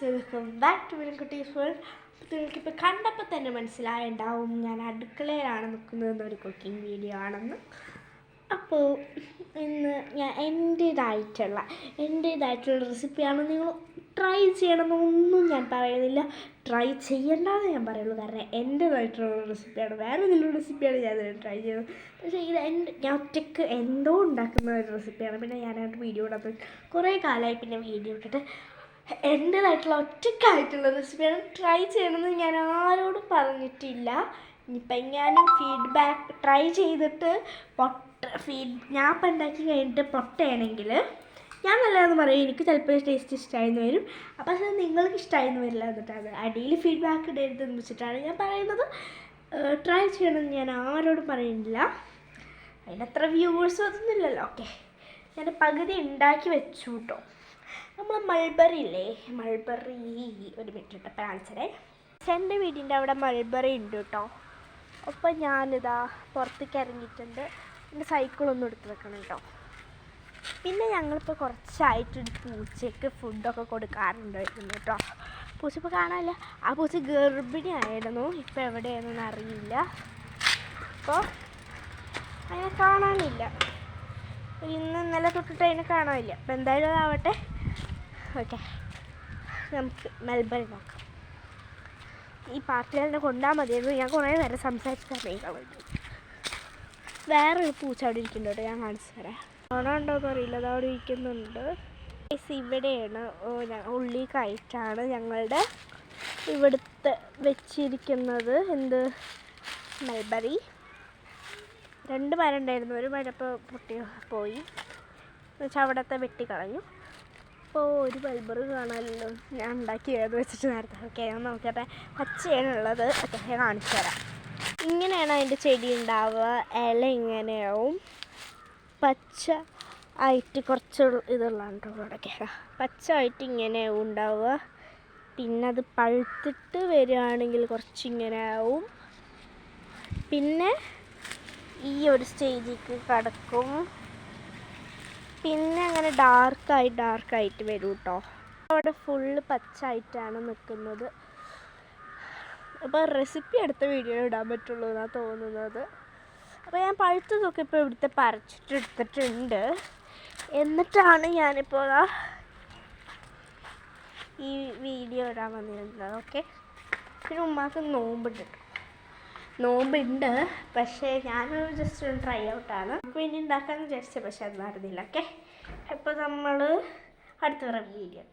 Welcome back to വിലൻകുട്ടീസ് world. നിങ്ങൾക്കിപ്പോൾ കണ്ടപ്പോൾ തന്നെ മനസ്സിലായിട്ടുണ്ടാവും ഞാൻ അടുക്കളയിലാണ് നിൽക്കുന്നതെന്നൊരു കുക്കിംഗ് വീഡിയോ ആണെന്ന്. അപ്പോൾ ഇന്ന് ഞാൻ എൻ്റേതായിട്ടുള്ള റെസിപ്പിയാണ്. നിങ്ങൾ ട്രൈ ചെയ്യണമെന്നൊന്നും ഞാൻ പറയുന്നില്ല, ട്രൈ ചെയ്യേണ്ടതെന്ന് ഞാൻ പറയുള്ളൂ. കാരണം എൻ്റേതായിട്ടുള്ള റെസിപ്പിയാണ്, വേറെ എന്തെങ്കിലും റെസിപ്പിയാണ് ഞാൻ ട്രൈ ചെയ്യുന്നത്. പക്ഷേ ഇത് ഞാൻ ഒറ്റയ്ക്ക് എന്തോ ഉണ്ടാക്കുന്ന ഒരു റെസിപ്പിയാണ്. പിന്നെ ഞാനായിട്ട് വീഡിയോ ഇടാത്ത കുറേ കാലമായി, പിന്നെ വീഡിയോ ഇട്ടിട്ട് എൻ്റേതായിട്ടുള്ള ഒറ്റയ്ക്കായിട്ടുള്ള റെസിപ്പിയാണ്. ട്രൈ ചെയ്യണമെന്ന് ഞാൻ ആരോടും പറഞ്ഞിട്ടില്ല. ഇനിയിപ്പോൾ എങ്ങാനും ഫീഡ്ബാക്ക് ട്രൈ ചെയ്തിട്ട് ഞാൻ ഇപ്പം ഉണ്ടാക്കി കഴിഞ്ഞിട്ട് പൊട്ടയാണെങ്കിൽ ഞാൻ നല്ലതെന്ന് പറയും. എനിക്ക് ചിലപ്പോൾ ടേസ്റ്റ് ഇഷ്ടമായെന്ന് വരും, അപ്പോൾ അത് നിങ്ങൾക്ക് ഇഷ്ടമായെന്ന് വരില്ല. എന്നിട്ടാണ് അടിയിൽ ഫീഡ്ബാക്ക് ഇടരുതെന്ന് വെച്ചിട്ടാണ് ഞാൻ പറയുന്നത്. ട്രൈ ചെയ്യണമെന്ന് ഞാൻ ആരോടും പറയുന്നില്ല, അതിനത്ര വ്യൂവേഴ്സും അതൊന്നുമില്ലല്ലോ. ഓക്കെ, ഞാൻ പകുതി ഉണ്ടാക്കി വെച്ചു കേട്ടോ. നമ്മൾ മൾബറി ഇല്ലേ, മൾബറി ഒരു മിനിറ്റ് കേട്ടോ കാണിച്ചതേ. എൻ്റെ വീടിൻ്റെ അവിടെ മൾബറി ഉണ്ട് കേട്ടോ. അപ്പോൾ ഞാനിതാ പുറത്തേക്ക് ഇറങ്ങിയിട്ടുണ്ട്. എൻ്റെ സൈക്കിളൊന്നും എടുത്ത് വെക്കണം കേട്ടോ. പിന്നെ ഞങ്ങളിപ്പോൾ കുറച്ചായിട്ടൊരു പൂച്ചയ്ക്ക് ഫുഡൊക്കെ കൊടുക്കാറുണ്ടായിരുന്നു കേട്ടോ. പൂച്ച ഇപ്പോൾ കാണാനില്ല, ആ പൂച്ച ഗർഭിണി ആയിരുന്നു. ഇപ്പോൾ എവിടെയാണെന്ന് അറിയില്ല, അപ്പോൾ അതിനെ കാണാനില്ല. ഇന്നലെ തൊട്ടിട്ട് അതിനെ കാണാനില്ല. അപ്പോൾ എന്തായാലും ആവട്ടെ. ഓക്കെ, നമുക്ക് മൾബറി നോക്കാം. ഈ പാർട്ടിൽ തന്നെ കൊണ്ടാൽ മതിയായിരുന്നു. ഞാൻ കുറേ നേരം സംസാരിച്ചാൽ വേണ്ടി. വേറൊരു പൂച്ച അവിടെ ഇരിക്കുന്നുണ്ട്, ഞാൻ കാണിച്ചു തരാം. അവിടെ ഉണ്ടോയെന്ന് അറിയില്ല, അത് അവിടെ ഇരിക്കുന്നുണ്ട്. ഇവിടെയാണ് ഉള്ളിക്കായിട്ടാണ് ഞങ്ങളുടെ ഇവിടുത്തെ വെച്ചിരിക്കുന്നത്. എന്ത് മൾബറി. 2 മരം ഉണ്ടായിരുന്നു, ഒരു മരം ഇപ്പോൾ പൊട്ടി പോയി, എന്നുവെച്ചാൽ അവിടത്തെ വെട്ടിക്കളഞ്ഞു. അപ്പോൾ ഒരു മൾബറി കാണാമല്ലോ, ഞാൻ ഉണ്ടാക്കിയത് വെച്ചിട്ട് നേരത്തെ. ഓക്കെ, നോക്കട്ടെ. പച്ചയാണുള്ളത്. ഓക്കെ, ഞാൻ കാണിച്ചു തരാം. ഇങ്ങനെയാണ് അതിൻ്റെ ചെടി ഉണ്ടാവുക. ഇല ഇങ്ങനെയാവും, പച്ച ആയിട്ട് കുറച്ച് ഇതുള്ളതാണ് കേട്ടോ. പച്ച ആയിട്ട് ഇങ്ങനെയാവും ഉണ്ടാവുക. പിന്നെ അത് പഴുത്തിട്ട് വരികയാണെങ്കിൽ കുറച്ചിങ്ങനെ ആവും. പിന്നെ ഈ ഒരു സ്റ്റേജിലേക്ക് കടക്കും. പിന്നെ അങ്ങനെ ഡാർക്കായിട്ട് വരും കേട്ടോ. അവിടെ ഫുള്ള് പച്ചായിട്ടാണ് നിൽക്കുന്നത്. അപ്പോൾ റെസിപ്പി അടുത്ത വീഡിയോയിൽ ഇടാൻ പറ്റുള്ളൂ എന്നാണ് തോന്നുന്നത്. അപ്പോൾ ഞാൻ പഴുത്തതൊക്കെ ഇപ്പോൾ ഇവിടുത്തെ പറിച്ചിട്ടെടുത്തിട്ടുണ്ട്. എന്നിട്ടാണ് ഞാനിപ്പോൾ ഈ വീഡിയോ ഇടാൻ വന്നിരുന്നത്. ഓക്കെ, പിന്നെ ഉമ്മാക്ക് നോമ്പുണ്ട്, പക്ഷേ ഞാനൊരു ജസ്റ്റ് ഒരു ട്രൈ ഔട്ടാണ്. നമുക്ക് വേണ്ടി ഉണ്ടാക്കാമെന്ന് വിചാരിച്ചത്, പക്ഷേ അത് നടന്നില്ല. ഓക്കെ, അപ്പോൾ നമ്മൾ അടുത്ത വീഡിയോ